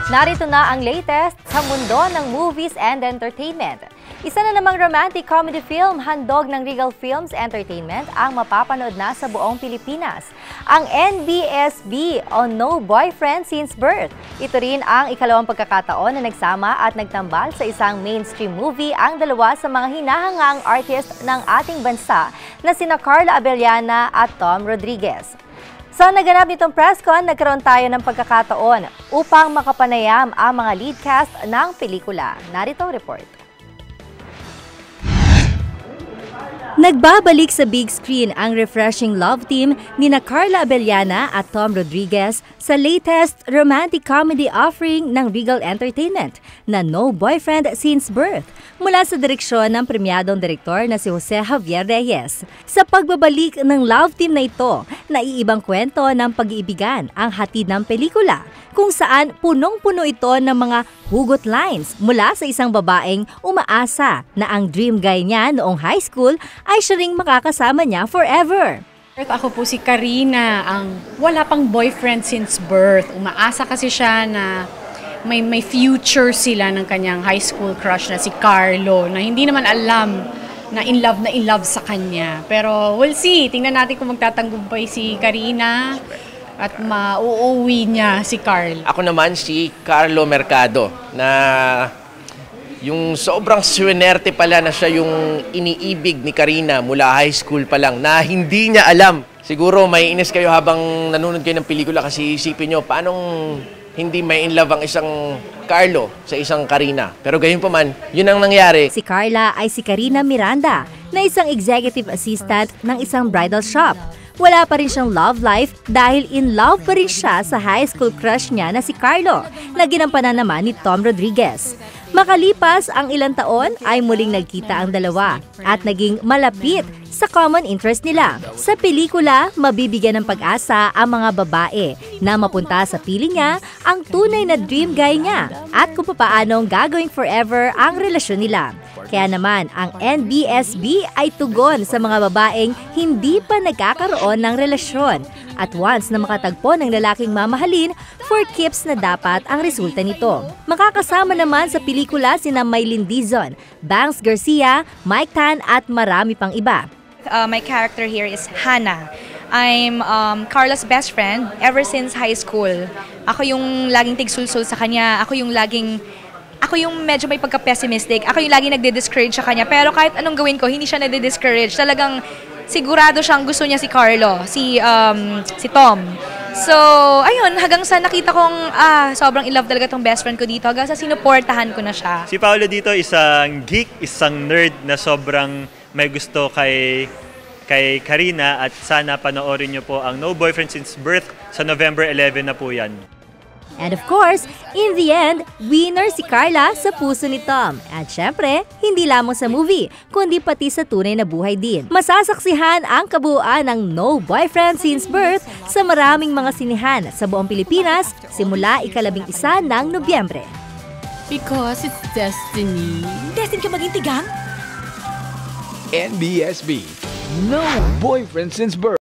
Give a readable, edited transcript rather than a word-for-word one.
Narito na ang latest sa mundo ng movies and entertainment. Isa na namang romantic comedy film, handog ng Regal Films Entertainment ang mapapanood na sa buong Pilipinas. Ang NBSB o No Boyfriend Since Birth. Ito rin ang ikalawang pagkakataon na nagsama at nagtambal sa isang mainstream movie ang dalawa sa mga hinahangang artist ng ating bansa na sina Carla Abellana at Tom Rodriguez. Sa naganap nitong press con, nagkaroon tayo ng pagkakataon upang makapanayam ang mga lead cast ng pelikula. Narito ang report. Nagbabalik sa big screen ang refreshing love team ni Carla Abellana at Tom Rodriguez sa latest romantic comedy offering ng Regal Entertainment na No Boyfriend Since Birth mula sa direksyon ng premyadong direktor na si Jose Javier Reyes. Sa pagbabalik ng love team na ito, naiibang kwento ng pag-iibigan ang hatid ng pelikula kung saan punong-puno ito ng mga hugot lines mula sa isang babaeng umaasa na ang dream guy niya noong high school ay siya ring makakasama niya forever. Ako po si Karina, ang wala pang boyfriend since birth. Umaasa kasi siya na may future sila ng kanyang high school crush na si Carlo na hindi naman alam na in love sa kanya. Pero we'll see, tingnan natin kung magtatanggupay si Karina at mauuwi niya si Carl. Ako naman si Carlo Mercado na yung sobrang swinerte pala na siya yung iniibig ni Karina mula high school pa lang na hindi niya alam. Siguro may inis kayo habang nanonood kayo ng pelikula kasi isipin nyo paanong hindi may in love ang isang Carlo sa isang Karina. Pero gayon pa man, yun ang nangyari. Si Carla ay si Karina Miranda na isang executive assistant ng isang bridal shop. Wala pa rin siyang love life dahil in love pa rin siya sa high school crush niya na si Carlo na ginampanan naman ni Tom Rodriguez. Makalipas ang ilang taon ay muling nagkita ang dalawa at naging malapit sa common interest nila. Sa pelikula, mabibigyan ng pag-asa ang mga babae na mapunta sa piling niya ang tunay na dream guy niya at kung paanong gagawing forever ang relasyon nila. Kaya naman, ang NBSB ay tugon sa mga babaeng hindi pa nagkakaroon ng relasyon. At once na makatagpo ng lalaking mamahalin, for keeps na dapat ang resulta nito. Makakasama naman sa pelikula sina Maylin Dizon, Bangs Garcia, Mike Tan at marami pang iba. My character here is Hannah. I'm Carla's best friend ever since high school. Ako yung laging tigsulsul sa kanya, ako yung medyo may pagka-pessimistic, ako yung laging nagde-discourage sa kanya. Pero kahit anong gawin ko, hindi siya nagde-discourage. Talagang sigurado siyang gusto niya si Carlo, si Tom. So, ayun, hanggang sa nakita kong sobrang in love talaga tong best friend ko dito, hanggang sa sinuportahan ko na siya. Si Paolo dito isang geek, isang nerd na sobrang may gusto kay Karina at sana panoorin niyo po ang No Boyfriend Since Birth sa November 11 na po yan. And of course, in the end, winner si Carla sa puso ni Tom. At syempre, hindi lamang sa movie, kundi pati sa tunay na buhay din. Masasaksihan ang kabuuan ng No Boyfriend Since Birth sa maraming mga sinihan sa buong Pilipinas simula ika-11 ng Nobyembre. Because it's destiny. Destined ka maging tigang? NBSB, No Boyfriend Since Birth.